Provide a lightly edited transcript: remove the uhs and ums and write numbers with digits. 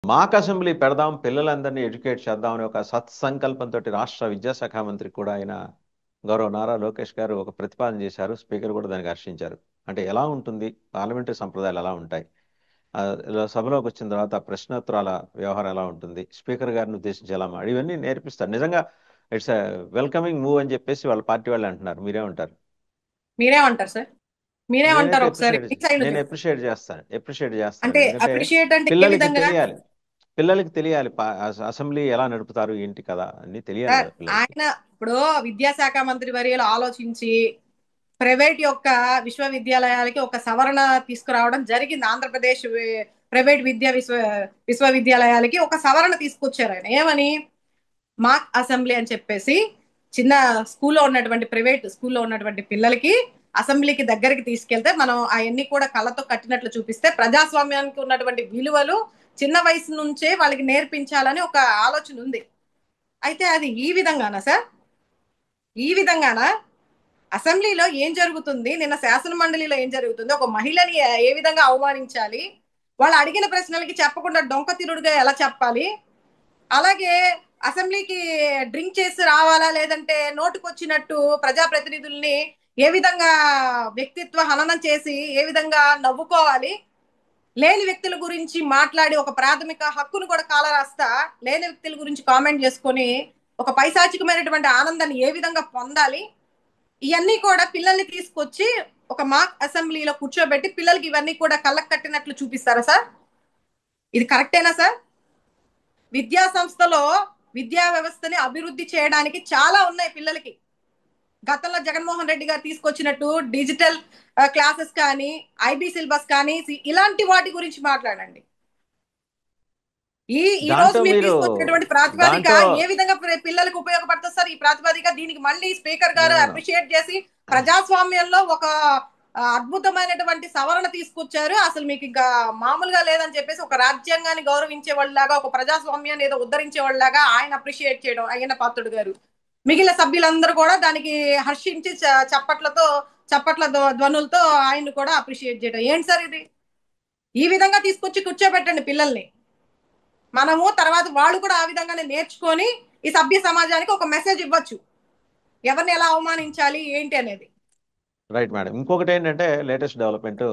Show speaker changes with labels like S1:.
S1: మాక్ assembly పెడదాం, పిల్లలందరినీ educate చేద్దాం అనే ఒక సత్సంకల్పంతో రాష్ట్ర విద్యాశాఖ మంత్రి కూడా ఆయన గౌరవ నారా లోకేష్ గారు ఒక ప్రతిపాదన చేశారు. స్పీకర్ కూడా దానికి హర్షించారు. అంటే ఎలా ఉంటుంది, పార్లమెంటరీ సంప్రదాయాలు ఎలా ఉంటాయి, ఇలా సభలోకి వచ్చిన తర్వాత ప్రశ్నోత్తరాల వ్యవహారం ఎలా ఉంటుంది, స్పీకర్ గారిని ఉద్దేశించి ఎలా ఇవన్నీ నేర్పిస్తారు. నిజంగా ఇట్స్ వెల్కమింగ్ మూవ్ అని చెప్పేసి వాళ్ళ పార్టీ వాళ్ళు అంటున్నారు. మీరేమంటారు?
S2: మీరేమంటారు సార్?
S1: నేనైతే
S2: మీరేమంటారు ఒకసారి
S1: అప్రిషియేట్
S2: మీ సైడ్
S1: నేను
S2: నుంచి చెప్పండి.
S1: అప్రిషియేట్ చేస్తాను.
S2: అంటే
S1: ఎందుకంటే
S2: అప్రిషియేట్ అంటే ఏ
S1: పిల్లలకి
S2: విధంగా?
S1: తెలియాలి. పిల్లలకి తెలియాలి అసెంబ్లీ ఎలా నడుపుతారు ఏంటి కదా అన్ని తెలియాలి
S2: సార్
S1: కదా పిల్లలకి.
S2: ఆయన ఇప్పుడు విద్యాశాఖ మంత్రి వర్యులు ఆలోచించి ప్రైవేట్ యొక్క విశ్వవిద్యాలయాలకి ఒక సవరణ తీసుకురావడం జరిగింది. ఆంధ్రప్రదేశ్ ప్రైవేట్ విశ్వవిద్యాలయాలకి ఒక సవరణ తీసుకొచ్చారు ఆయన. ఏమని? మాక్ అసెంబ్లీ అని చెప్పేసి చిన్న స్కూల్లో ఉన్నటువంటి ప్రైవేట్ స్కూల్లో ఉన్నటువంటి పిల్లలకి అసెంబ్లీకి దగ్గరికి తీసుకెళ్తే మనం అవన్నీ కూడా కళ్ళతో కట్టినట్లు చూపిస్తే ప్రజాస్వామ్యానికి ఉన్నటువంటి విలువలు చిన్న వయసు నుంచే వాళ్ళకి నేర్పించాలని ఒక ఆలోచన ఉంది. అయితే అది ఈ విధంగానా సార్? ఈ విధంగానా? అసెంబ్లీలో ఏం జరుగుతుంది, నిన్న శాసన మండలిలో ఏం జరుగుతుంది, ఒక మహిళని ఏ విధంగా అవమానించాలి, వాళ్ళు అడిగిన ప్రశ్నలకి చెప్పకుండా డొంక తిరుడుగా ఎలా చెప్పాలి, అలాగే అసెంబ్లీకి డ్రింక్ చేసి రావాలా లేదంటే నోటుకొచ్చినట్టు ప్రజాప్రతినిధుల్ని ఏ విధంగా వ్యక్తిత్వ హననం చేసి ఏ విధంగా నవ్వుకోవాలి, లేని వ్యక్తుల గురించి మాట్లాడి ఒక ప్రాథమిక హక్కును కూడా కాలరాస్తా లేని వ్యక్తుల గురించి కామెంట్ చేసుకొని ఒక పైశాచికమైనటువంటి ఆనందాన్ని ఏ విధంగా పొందాలి, ఇవన్నీ కూడా పిల్లల్ని తీసుకొచ్చి ఒక మాక్ అసెంబ్లీలో కూర్చోబెట్టి పిల్లలకి ఇవన్నీ కూడా కళ్ళకు కట్టినట్లు చూపిస్తారా సార్? ఇది కరెక్టేనా సార్? విద్యా సంస్థలో విద్యా వ్యవస్థని అభివృద్ధి చేయడానికి చాలా ఉన్నాయి పిల్లలకి. గతంలో జగన్మోహన్ రెడ్డి గారు తీసుకొచ్చినట్టు డిజిటల్ క్లాసెస్ కానీ, ఐబీ సిలబస్ కానీ, ఇలాంటి వాటి గురించి మాట్లాడండి. ఈ ఈ రోజు
S1: దాంట్లో
S2: మీరు
S1: మీరు
S2: తీసుకొచ్చినటువంటి ప్రాతిపదిక
S1: దాంట్లో
S2: ఏ విధంగా పిల్లలకు ఉపయోగపడుతుంది సార్? ఈ ప్రాతిపదిక దీనికి మళ్ళీ స్పీకర్
S1: నో
S2: గారు
S1: నో నో
S2: అప్రిషియేట్ చేసి ప్రజాస్వామ్యంలో ఒక అద్భుతమైనటువంటి సవరణ తీసుకొచ్చారు. అసలు మీకు ఇంకా మామూలుగా లేదని చెప్పేసి ఒక రాజ్యాంగాన్ని గౌరవించే వాళ్ళలాగా, ఒక ప్రజాస్వామ్యాన్ని ఏదో ఉద్ధరించే వాళ్ళలాగా ఆయన అప్రిషియేట్ చేయడం అయ్యన్న పాత్రుడు గారు, మిగిలిన సభ్యులందరూ కూడా దానికి హర్షించి చప్పట్లతో చప్పట్ల ధ్వనులతో ఆయన్ని కూడా అప్రిషియేట్ చేయడం ఏంటి సార్ ఇది? ఈ విధంగా తీసుకొచ్చి కూర్చోబెట్టండి పిల్లల్ని. మనము తర్వాత వాళ్ళు కూడా ఆ విధంగానే నేర్చుకొని ఈ సభ్య సమాజానికి ఒక మెసేజ్ ఇవ్వచ్చు, ఎవరిని ఎలా అవమానించాలి ఏంటి అనేది.
S1: Right madam. ఇంకొకటి ఏంటంటే లేటెస్ట్ డెవలప్మెంట్